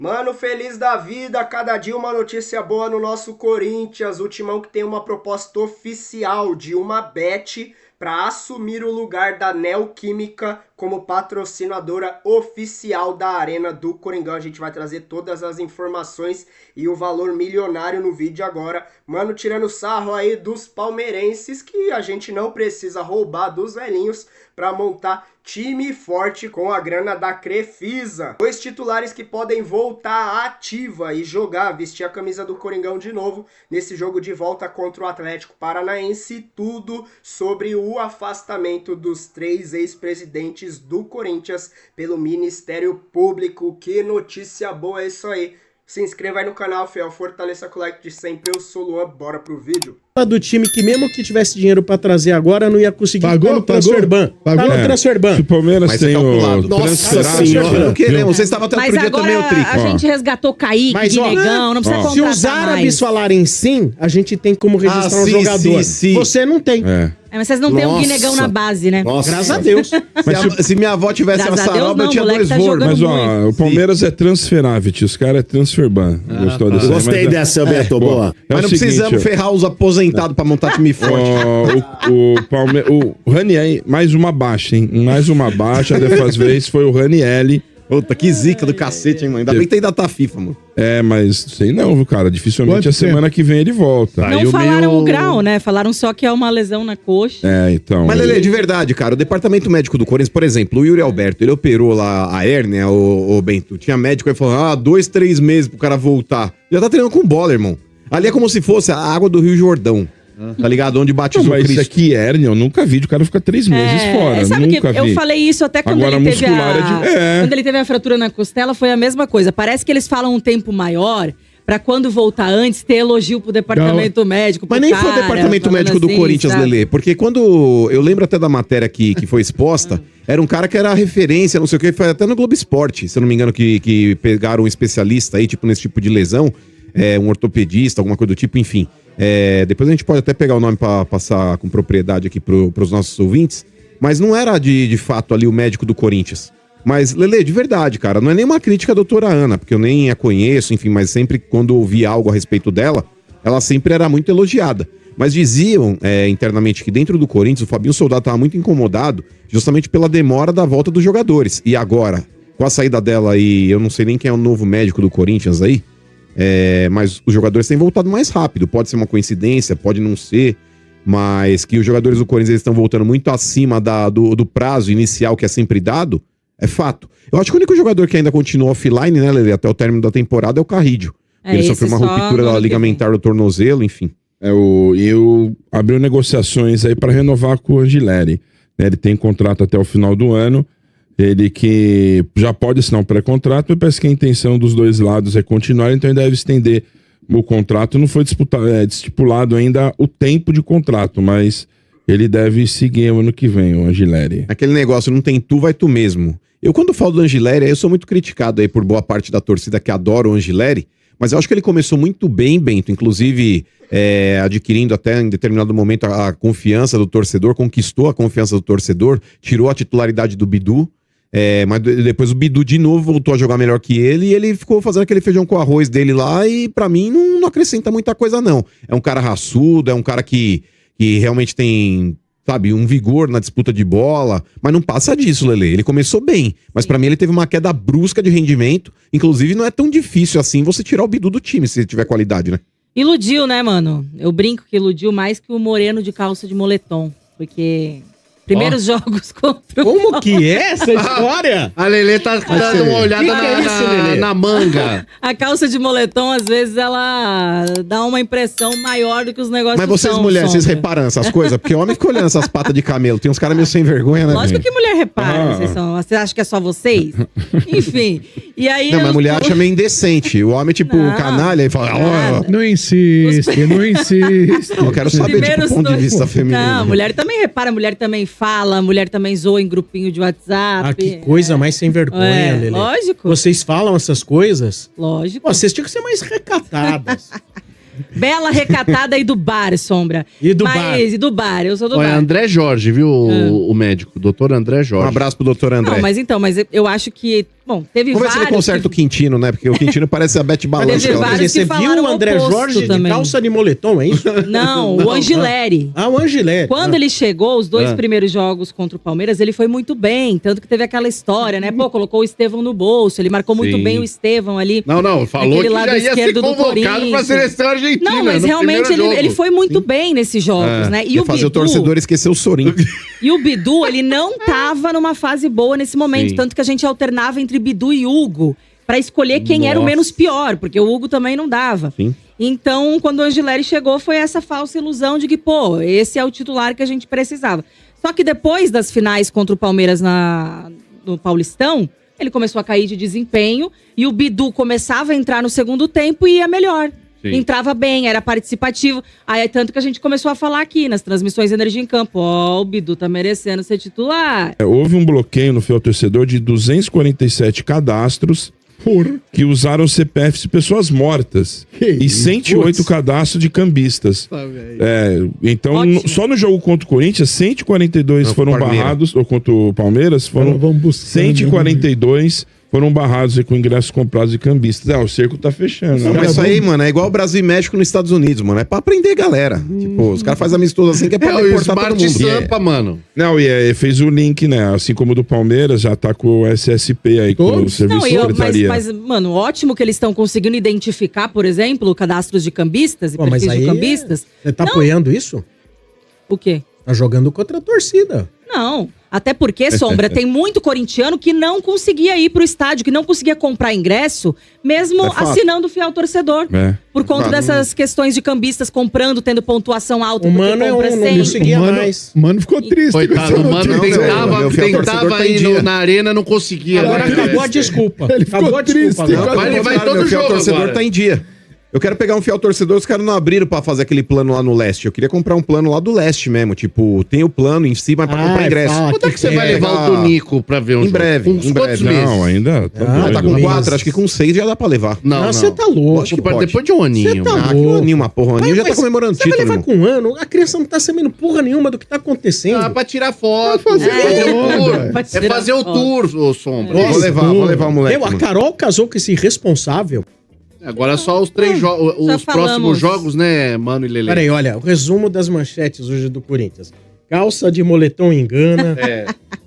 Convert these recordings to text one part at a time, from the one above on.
Mano, feliz da vida, cada dia uma notícia boa no nosso Corinthians. O Timão que tem uma proposta oficial de uma bet para assumir o lugar da Neoquímica como patrocinadora oficial da Arena do Coringão. A gente vai trazer todas as informações e o valor milionário no vídeo agora. Mano, tirando sarro aí dos palmeirenses, que a gente não precisa roubar dos velhinhos para montar time forte com a grana da Crefisa. Dois titulares que podem voltar ativa e jogar, vestir a camisa do Coringão de novo nesse jogo de volta contra o Atlético Paranaense. Tudo sobre o afastamento dos 3 ex-presidentes do Corinthians pelo Ministério Público. Que notícia boa é isso aí. Se inscreva aí no canal, fiel, fortaleça com o like de sempre. Eu sou o Luan, bora pro vídeo. Do time que mesmo que tivesse dinheiro pra trazer agora, não ia conseguir. Pagou? No Transferban. Tá no Transferban. Se o Palmeiras tem o transferado, não queremos. Vocês estavam até outro dia também o trico. A gente resgatou Kaique, Guinegão, não precisa contratar mais. Se os árabes falarem sim, a gente tem como registrar um jogador. Sim. Você não tem. Mas vocês não têm um Guinegão na base, né? Nossa. Graças a Deus. Se minha avó tivesse uma saroba, eu tinha 2 voos. Mas ó, o Palmeiras é transferável, os caras é transferban. Gostou dessa? Gostei dessa, Beto, boa. Mas não precisamos ferrar os aposentados pra montar time forte. O Raniel, mais uma baixa, hein? Mais uma baixa, dessas vezes foi o Raniel. Puta, que zica do cacete, hein, mano? Ainda bem que tem data FIFA, mano. Mas sei não, viu, cara? Dificilmente a semana que vem ele volta. Não falaram o grau, né? Falaram só que é uma lesão na coxa. Então. Mas, Lelê, de verdade, cara, o departamento médico do Corinthians, por exemplo, o Yuri Alberto, ele operou lá a hérnia, o Bento. Tinha médico aí falando, 2, 3 meses pro cara voltar. Já tá treinando com bola, irmão. Ali é como se fosse a água do Rio Jordão. Tá ligado? Onde batizou Cristo. Mas isso aqui, hérnia, eu nunca vi. O cara fica 3 meses fora. Sabe nunca que eu falei isso até quando Agora, ele teve quando ele teve a fratura na costela, foi a mesma coisa. Parece que eles falam um tempo maior pra quando voltar antes ter elogio pro departamento médico. Mas nem foi o departamento médico do Corinthians, sabe? Lelê. Porque quando... Eu lembro até da matéria que foi exposta, era um cara que era referência, não sei o que, foi até no Globo Esporte, se eu não me engano, que pegaram um especialista aí, tipo, nesse tipo de lesão, um ortopedista, alguma coisa do tipo, enfim. Depois a gente pode até pegar o nome pra passar com propriedade aqui pros nossos ouvintes, mas não era de fato ali o médico do Corinthians. Mas, Lelê, de verdade, cara, não é nenhuma crítica à doutora Ana, porque eu nem a conheço, enfim, mas sempre quando ouvi algo a respeito dela, ela sempre era muito elogiada. Mas diziam internamente que dentro do Corinthians o Fabinho Soldado estava muito incomodado justamente pela demora da volta dos jogadores. E agora, com a saída dela aí, eu não sei nem quem é o novo médico do Corinthians aí, mas os jogadores têm voltado mais rápido. Pode ser uma coincidência, pode não ser, mas que os jogadores do Corinthians estão voltando muito acima do prazo inicial que é sempre dado, é fato. Eu acho que o único jogador que ainda continua offline, né, Lelê, até o término da temporada é o Carrídio. Ele sofreu uma ruptura ligamentar do tornozelo, enfim. Eu abriu negociações aí para renovar com o Angileri. Ele tem contrato até o final do ano. Ele que já pode assinar um pré-contrato, mas parece que a intenção dos dois lados é continuar, então ele deve estender o contrato. Não foi estipulado ainda o tempo de contrato, mas ele deve seguir o ano que vem, o Angileri. Aquele negócio, não tem tu, vai tu mesmo. Eu, quando falo do Angileri, eu sou muito criticado aí por boa parte da torcida que adora o Angileri, mas eu acho que ele começou muito bem, Bento, inclusive adquirindo até em determinado momento a confiança do torcedor, conquistou a confiança do torcedor, tirou a titularidade do Bidu. Mas depois o Bidu de novo voltou a jogar melhor que ele e ele ficou fazendo aquele feijão com arroz dele lá e pra mim não acrescenta muita coisa não. É um cara raçudo, é um cara que realmente tem, sabe, um vigor na disputa de bola, mas não passa disso, Lelê. Ele começou bem, mas pra mim ele teve uma queda brusca de rendimento, inclusive não é tão difícil assim você tirar o Bidu do time se tiver qualidade, né? Iludiu, né, mano? Eu brinco que iludiu mais que o Moreno de calça de moletom, porque... Primeiros jogos contra o... Como que é essa história? A Lelê tá dando uma olhada na manga. A calça de moletom, às vezes, ela dá uma impressão maior do que os negócios. Mas vocês, mulheres, vocês reparam essas coisas? Porque homem fica olhando essas patas de camelo. Tem uns caras meio sem vergonha, né? Lógico que mulher repara. Você acha que é só vocês? Enfim. E aí... Não, mas mulher acha meio indecente. O homem, tipo, canalha, e fala... Não insiste, não insiste. Eu quero saber, tipo, o ponto de vista feminino. Não, mulher também repara, mulher também fala, a mulher também zoa em grupinho de WhatsApp. Que coisa mais sem vergonha, Lelê. Lógico. Vocês falam essas coisas? Lógico. Vocês tinham que ser mais recatadas. Bela recatada e do bar, Sombra. E do bar. E do bar, eu sou do bar. É André Jorge, viu, o médico, doutor André Jorge. Um abraço pro doutor André. Não, mas eu acho que... Bom, teve Vamos ver se ele vários conserta o Quintino, né? Porque o Quintino parece a Beth Balança. Teve vários Você que viu falaram o André oposto Jorge também. de calça de moletom, é isso? Não, o Angileri. O Angileri. Quando ele chegou, os 2 primeiros jogos contra o Palmeiras, ele foi muito bem. Tanto que teve aquela história, né? Pô, colocou o Estevão no bolso. Ele marcou muito Sim. bem o Estevão ali. Não, falou naquele que lado já ia ser esquerdo do convocado Corinthians. pra seleção argentina. Não, mas no realmente primeiro jogo. ele foi muito bem nesses jogos, né? E Ia o fazer o Bidu, torcedor esquecer o Sorin. e o Bidu, ele não tava numa fase boa nesse momento. Sim. Tanto que a gente alternava entre Bidu e Hugo pra escolher quem era o menos pior, porque o Hugo também não dava. Sim. Então, quando o Angileri chegou, foi essa falsa ilusão de que, pô, esse é o titular que a gente precisava. Só que depois das finais contra o Palmeiras no Paulistão, ele começou a cair de desempenho e o Bidu começava a entrar no segundo tempo e ia melhor. Sim. Entrava bem, era participativo. Aí é tanto que a gente começou a falar aqui nas transmissões de Energia em Campo. Ó, o Bidu tá merecendo ser titular. Houve um bloqueio no fiel torcedor de 247 cadastros que usaram CPFs de pessoas mortas e 108 cadastros de cambistas. Então, Ótimo. só no jogo contra o Corinthians, 142 Não, foram Palmeiras. barrados, ou contra o Palmeiras, foram Vamos buscando. 142 foram barrados aí com ingressos comprados de cambistas. O cerco tá fechando. Não, mas isso aí, mano, é igual o Brasil e México nos Estados Unidos, mano. É pra aprender, galera. Tipo, os caras fazem amistoso assim que é pra o deportar todo Smart mundo. Sampa, mano. Não, e fez o link, né? Assim como o do Palmeiras, já tá com o SSP aí, com o Todos? Serviço Não, de Secretaria. mas, mano, ótimo que eles estão conseguindo identificar, por exemplo, cadastros de cambistas e Pô, mas perfis de aí cambistas. Você tá Não. apoiando isso? O quê? Tá jogando contra a torcida. Não. Até porque, Sombra, tem muito corintiano que não conseguia ir pro estádio, que não conseguia comprar ingresso, mesmo É fato. assinando o fiel torcedor. É. Por conta dessas questões de cambistas comprando, tendo pontuação alta, O porque Mano é compra um, não sempre. conseguia mais. Mano ficou triste. Coitado, o mano Não, meu tentava fiel torcedor tá em ir dia. na arena, não conseguia. Agora né? acabou a desculpa. Ele ficou Acabou a desculpa triste. agora. Mas ele vai todo meu fiel jogo torcedor agora. tá em dia. Eu quero pegar um fiel torcedor, os caras não abriram pra fazer aquele plano lá no leste. Eu queria comprar um plano lá do leste mesmo. Tipo, tem o plano em cima pra comprar ingresso. fala Quando é que você vai pegar- levar o Tonico pra ver um Em jogo? breve, Com em quantos breve. meses? Não, ainda. Tá Ah, doido. Tá com Meses. 4, acho que com 6 já dá pra levar. Não, Não, você tá louco. Acho que pode. Depois de um aninho. Você tá mano. Ah, que louco. aninho, uma porra. O Aninho já tá comemorando o Você vai título, levar irmão. com um ano, a criança não tá sabendo porra nenhuma do que tá acontecendo. Ah, pra tirar foto. Pra fazer fazer o onda, tour. velho. Pra É tirar fazer o foto. tour, ô Sombra. Vou levar o moleque. Meu, a mano. Carol casou com esse irresponsável. Agora só os três jogos, já os próximos falamos. jogos, né, Mano e Lele? Peraí, olha, o resumo das manchetes hoje do Corinthians. Calça de moletom engana,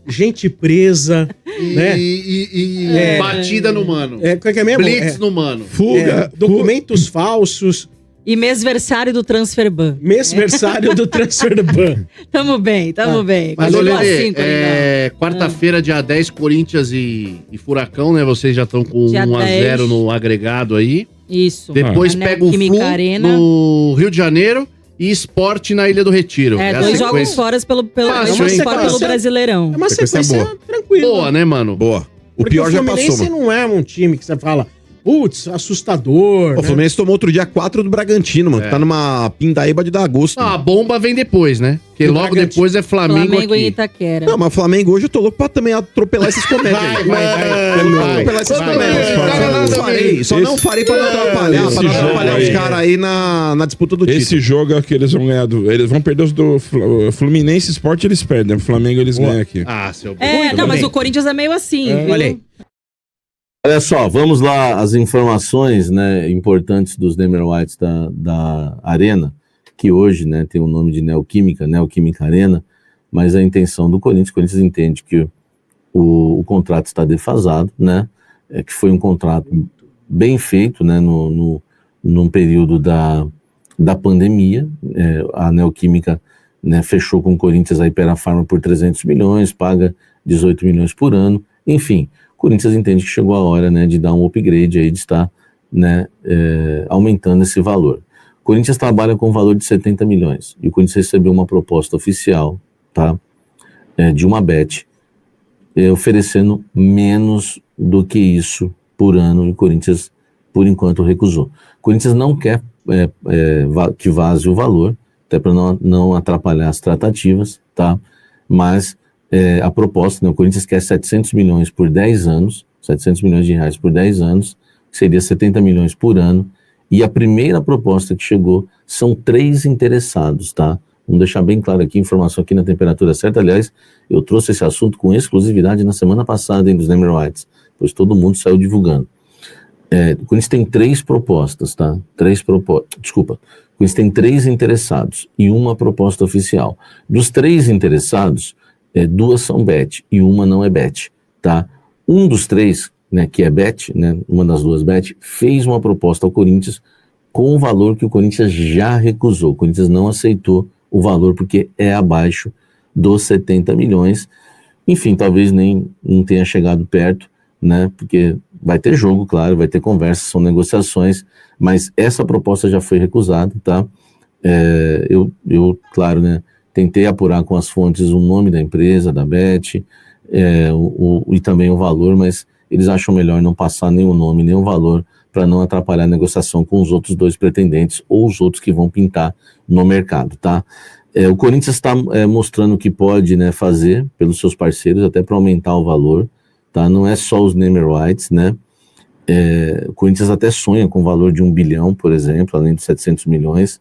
gente presa, né? E batida no Mano. Qual é que é mesmo? Blitz no Mano. Fuga. Documentos falsos, E mêsversário do Transferban. mêsversário do Transferban. Tamo bem, tamo bem. Mas, ô, Continua Lelê, assim, Coringão. quarta-feira, dia 10, Corinthians e Furacão, né? Vocês já estão com Dia 1-0 10. no agregado aí. Isso. Depois Na pega o Neoquímica Flu Arena. no Rio de Janeiro e Sport na Ilha do Retiro. É, a 2 sequência. jogos fora Fácil, jogos hein? fora pelo Sequência- Brasileirão. É uma Sequência sequência boa. tranquila. Boa, né, mano? Boa. O Porque pior já passou, Fluminense mano. não é um time que você fala, putz, assustador. O né? Fluminense tomou outro dia 4 do Bragantino, mano. Tá numa pindaíba de dar agosto. Não, a bomba vem depois, né? Porque Do logo Bragantino. depois é Flamengo, Flamengo em aqui. Itaquera. Não, mas o Flamengo hoje eu tô louco pra também atropelar esses comédias aí. Vai. Atropelar esses Vai. comédias. Vai. Só não Vai. farei, só não farei pra não atrapalhar, esse pra não jogo atrapalhar aí. os caras aí na disputa do Esse título. jogo é que eles vão ganhar. Eles vão perder os do Fluminense Sport, eles perdem. O Flamengo eles ganham aqui. Ah, seu Não, mas o Corinthians é meio assim, viu? Olha aí. Olha só, vamos lá, as informações, né, importantes dos Neymar Whites da Arena, que hoje, né, tem o nome de Neoquímica Arena, mas a intenção do Corinthians, o Corinthians entende que o contrato está defasado, né, que foi um contrato bem feito, né, num período da pandemia, a Neoquímica, né, fechou com o Corinthians a Ipera-Pharma por 300 milhões, paga 18 milhões por ano, enfim. O Corinthians entende que chegou a hora, né, de dar um upgrade aí, de estar, né, aumentando esse valor. O Corinthians trabalha com um valor de 70 milhões e o Corinthians recebeu uma proposta oficial, tá, de uma bet, oferecendo menos do que isso por ano, e o Corinthians, por enquanto, recusou. O Corinthians não quer que vaze o valor, até para não atrapalhar as tratativas, tá, mas a proposta, né, o Corinthians quer 700 milhões por 10 anos, 700 milhões de reais por 10 anos, que seria 70 milhões por ano, e a primeira proposta que chegou são 3 interessados, tá? Vamos deixar bem claro aqui, informação aqui na Temperatura Certa. Aliás, eu trouxe esse assunto com exclusividade na semana passada, dos Neymar Whites. pois todo mundo saiu divulgando. O Corinthians tem 3 propostas, tá? Desculpa. O Corinthians tem 3 interessados e uma proposta oficial. Dos 3 interessados, 2 são bet e uma não é bet, tá? Um dos 3, né, que é bet, né, uma das 2 bet, fez uma proposta ao Corinthians com o valor que o Corinthians já recusou. O Corinthians não aceitou o valor porque é abaixo dos 70 milhões. Enfim, talvez nem não tenha chegado perto, né? Porque vai ter jogo, claro, vai ter conversa, são negociações, mas essa proposta já foi recusada, tá? Eu claro, né, tentei apurar com as fontes o nome da empresa, da Bet, e também o valor, mas eles acham melhor não passar nem o nome, nem o valor, para não atrapalhar a negociação com os outros 2 pretendentes ou os outros que vão pintar no mercado, tá? O Corinthians está mostrando o que pode, né, fazer pelos seus parceiros, até para aumentar o valor, tá? Não é só os name rights, né? O Corinthians até sonha com o valor de 1 bilhão, por exemplo, além de 700 milhões,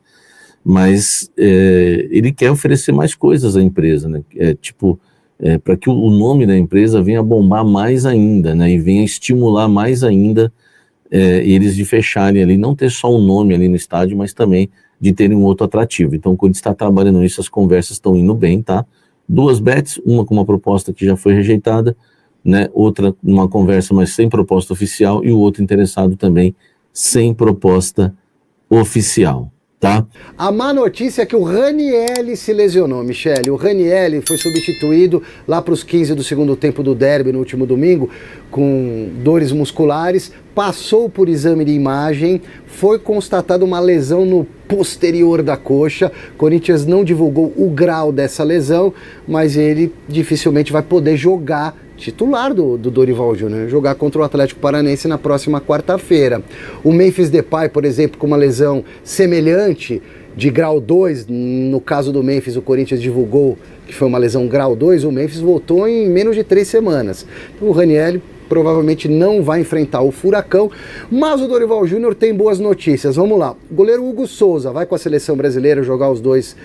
mas ele quer oferecer mais coisas à empresa, né? Para que o nome da empresa venha bombar mais ainda, né? E venha estimular mais ainda eles de fecharem ali, não ter só um nome ali no estádio, mas também de terem um outro atrativo. Então, quando está trabalhando nisso, as conversas estão indo bem, tá? 2 bets, uma com uma proposta que já foi rejeitada, né? Outra numa conversa, mas sem proposta oficial, e o outro interessado também sem proposta oficial, tá? A má notícia é que o Ranieri se lesionou, Michele. O Ranieri foi substituído lá para os 15 do segundo tempo do derby no último domingo, com dores musculares, passou por exame de imagem, foi constatada uma lesão no posterior da coxa. Corinthians não divulgou o grau dessa lesão, mas ele dificilmente vai poder jogar, titular do Dorival Júnior, jogar contra o Atlético Paranaense na próxima quarta-feira. O Memphis Depay, por exemplo, com uma lesão semelhante de grau 2, no caso do Memphis, o Corinthians divulgou que foi uma lesão grau 2, o Memphis voltou em menos de 3 semanas. Então o Ranieri provavelmente não vai enfrentar o Furacão, mas o Dorival Júnior tem boas notícias. Vamos lá, o goleiro Hugo Souza vai com a seleção brasileira jogar os 2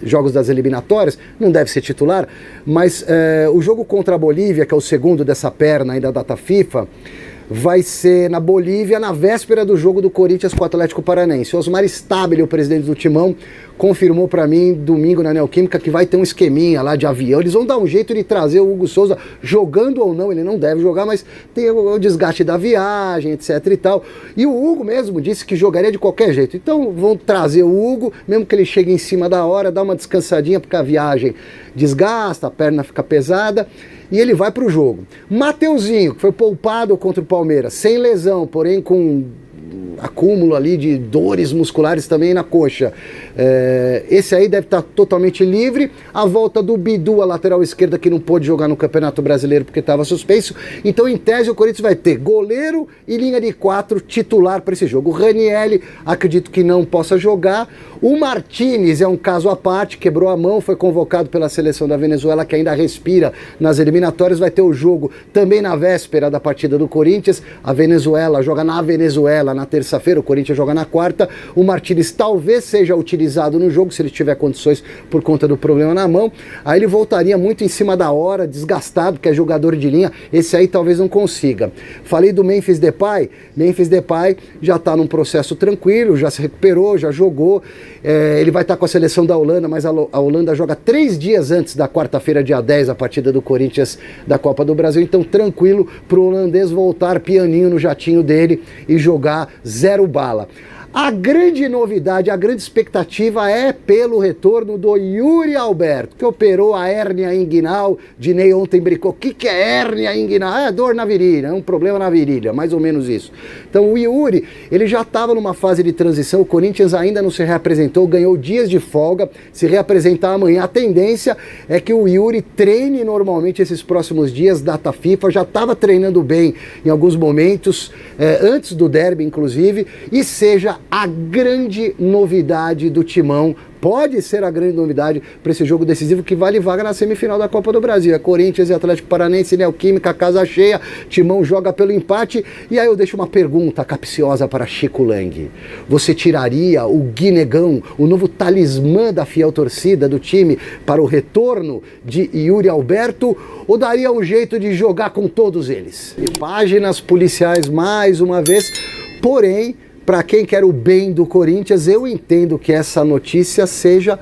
jogos das eliminatórias, não deve ser titular, mas o jogo contra a Bolívia, que é o segundo dessa perna aí da data FIFA, vai ser na Bolívia, na véspera do jogo do Corinthians com o Atlético Paranaense. O Osmar Stabile, o presidente do Timão, confirmou para mim domingo na Neoquímica que vai ter um esqueminha lá de avião. Eles vão dar um jeito de trazer o Hugo Souza, jogando ou não, ele não deve jogar, mas tem o desgaste da viagem, etc e tal. E o Hugo mesmo disse que jogaria de qualquer jeito. Então vão trazer o Hugo, mesmo que ele chegue em cima da hora, dá uma descansadinha porque a viagem desgasta, a perna fica pesada, e ele vai para o jogo. Mateuzinho, que foi poupado contra o Palmeiras, sem lesão, porém com acúmulo ali de dores musculares também na coxa. Esse aí deve estar totalmente livre. A volta do Bidu, a lateral esquerda, que não pôde jogar no Campeonato Brasileiro porque estava suspenso. Então, em tese, o Corinthians vai ter goleiro e linha de 4 titular para esse jogo. O Ranieri, acredito que não possa jogar. O Martínez é um caso à parte, quebrou a mão, foi convocado pela seleção da Venezuela, que ainda respira nas eliminatórias. Vai ter o jogo também na véspera da partida do Corinthians. A Venezuela joga na Venezuela na terça-feira, o Corinthians joga na quarta. O Martínez talvez seja utilizado no jogo, se ele tiver condições por conta do problema na mão. Aí ele voltaria muito em cima da hora, desgastado, que é jogador de linha. Esse aí talvez não consiga. Falei do Memphis Depay. Memphis Depay já está num processo tranquilo, já se recuperou, já jogou. Ele vai estar com a seleção da Holanda, mas a Holanda joga 3 dias antes da quarta-feira, dia 10, a partida do Corinthians da Copa do Brasil. Então tranquilo para o holandês voltar pianinho no jatinho dele e jogar 0 bala. A grande novidade, a grande expectativa é pelo retorno do Yuri Alberto, que operou a hérnia inguinal. Dinei ontem brincou, o que é hérnia inguinal? É dor na virilha, é um problema na virilha, mais ou menos isso. Então o Yuri, ele já estava numa fase de transição, o Corinthians ainda não se reapresentou, ganhou dias de folga, se reapresentar amanhã. A tendência é que o Yuri treine normalmente esses próximos dias, data FIFA, já estava treinando bem em alguns momentos, antes do derby inclusive, e seja a grande novidade do Timão. Pode ser a grande novidade para esse jogo decisivo que vale vaga na semifinal da Copa do Brasil. É Corinthians e Atlético Paranaense, Neoquímica, casa cheia. Timão joga pelo empate. E aí eu deixo uma pergunta capciosa para Chico Lang. Você tiraria o Guinegão, o novo talismã da fiel torcida do time, para o retorno de Yuri Alberto? Ou daria um jeito de jogar com todos eles? E páginas policiais mais uma vez, porém, para quem quer o bem do Corinthians, eu entendo que essa notícia seja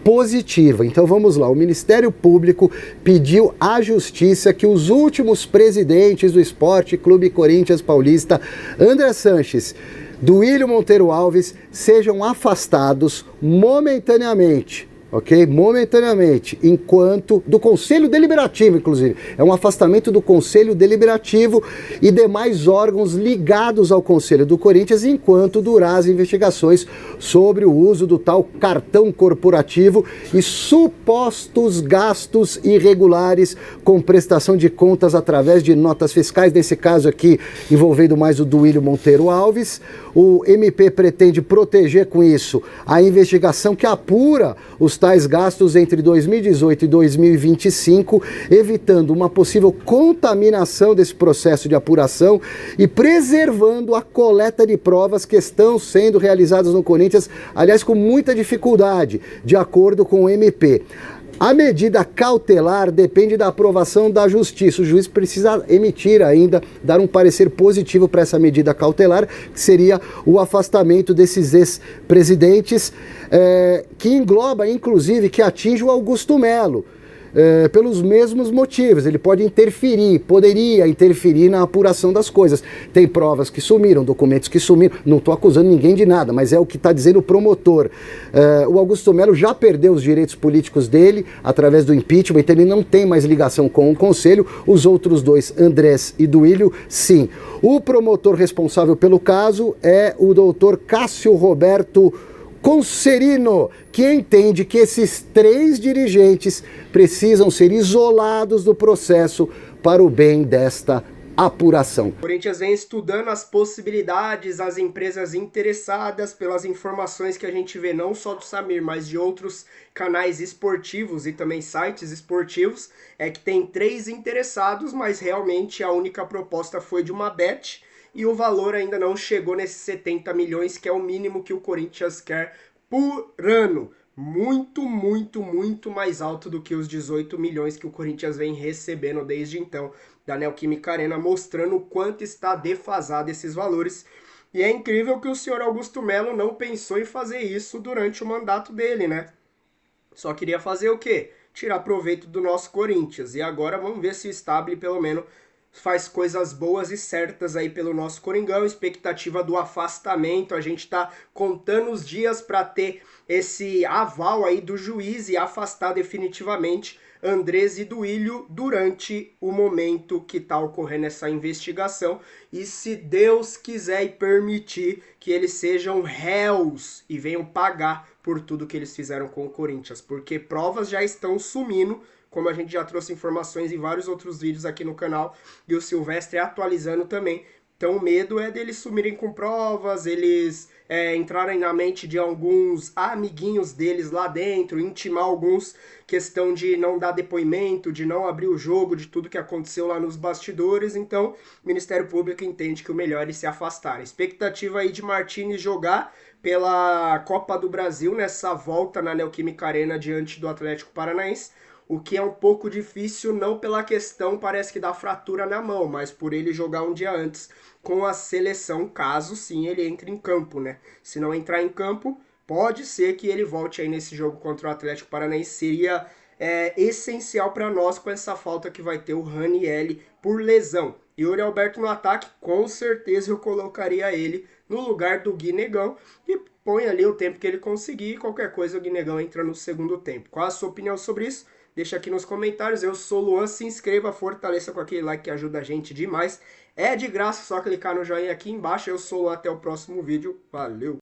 positiva. Então vamos lá, o Ministério Público pediu à Justiça que os últimos presidentes do Esporte Clube Corinthians Paulista, André Sanches, Duílio Monteiro Alves, sejam afastados momentaneamente. Ok? Momentaneamente, enquanto do Conselho Deliberativo, inclusive. É um afastamento do Conselho Deliberativo e demais órgãos ligados ao Conselho do Corinthians, enquanto durar as investigações sobre o uso do tal cartão corporativo e supostos gastos irregulares com prestação de contas através de notas fiscais, nesse caso aqui envolvendo mais o Duílio Monteiro Alves. O MP pretende proteger com isso a investigação que apura os tais gastos entre 2018 e 2025, evitando uma possível contaminação desse processo de apuração e preservando a coleta de provas que estão sendo realizadas no Corinthians, aliás, com muita dificuldade, de acordo com o MP. A medida cautelar depende da aprovação da Justiça. O juiz precisa emitir ainda, dar um parecer positivo para essa medida cautelar, que seria o afastamento desses ex-presidentes, que engloba, inclusive, que atinge o Augusto Melo. Pelos mesmos motivos, ele pode interferir, poderia interferir na apuração das coisas. Tem provas que sumiram, documentos que sumiram, não estou acusando ninguém de nada, mas é o que está dizendo o promotor. O Augusto Melo já perdeu os direitos políticos dele através do impeachment, então ele não tem mais ligação com o Conselho. Os outros dois, Andrés e Duílio, sim. O promotor responsável pelo caso é o doutor Cássio Roberto Concerino, que entende que esses 3 dirigentes precisam ser isolados do processo para o bem desta apuração. O Corinthians vem estudando as possibilidades, as empresas interessadas, pelas informações que a gente vê não só do Samir, mas de outros canais esportivos e também sites esportivos, é que tem 3 interessados, mas realmente a única proposta foi de uma bet, e o valor ainda não chegou nesses 70 milhões, que é o mínimo que o Corinthians quer por ano. Muito, muito, muito mais alto do que os 18 milhões que o Corinthians vem recebendo desde então da Neoquímica Arena, mostrando o quanto está defasado esses valores. E é incrível que o senhor Augusto Melo não pensou em fazer isso durante o mandato dele, né? Só queria fazer o quê? Tirar proveito do nosso Corinthians. E agora vamos ver se o Stabile pelo menos faz coisas boas e certas aí pelo nosso Coringão. Expectativa do afastamento, a gente tá contando os dias para ter esse aval aí do juiz e afastar definitivamente Andrés e Duílio durante o momento que tá ocorrendo essa investigação, e se Deus quiser e permitir que eles sejam réus e venham pagar por tudo que eles fizeram com o Corinthians, porque provas já estão sumindo, como a gente já trouxe informações em vários outros vídeos aqui no canal, e o Silvestre atualizando também. Então o medo é deles sumirem com provas, eles entrarem na mente de alguns amiguinhos deles lá dentro, intimar alguns, questão de não dar depoimento, de não abrir o jogo, de tudo que aconteceu lá nos bastidores. Então o Ministério Público entende que o melhor é se afastar. Expectativa aí de Martínez jogar pela Copa do Brasil nessa volta na Neoquímica Arena diante do Atlético Paranaense, o que é um pouco difícil, não pela questão, parece que dá fratura na mão, mas por ele jogar um dia antes com a seleção, caso sim ele entre em campo, né? Se não entrar em campo, pode ser que ele volte aí nesse jogo contra o Atlético Paranaense. Seria essencial para nós com essa falta que vai ter o Ranieri por lesão. E o Yuri Alberto no ataque, com certeza eu colocaria ele no lugar do Guinegão e põe ali o tempo que ele conseguir, e qualquer coisa o Guinegão entra no segundo tempo. Qual a sua opinião sobre isso? Deixa aqui nos comentários. Eu sou o Luan, se inscreva, fortaleça com aquele like que ajuda a gente demais. É de graça, só clicar no joinha aqui embaixo. Eu sou o Luan, até o próximo vídeo. Valeu!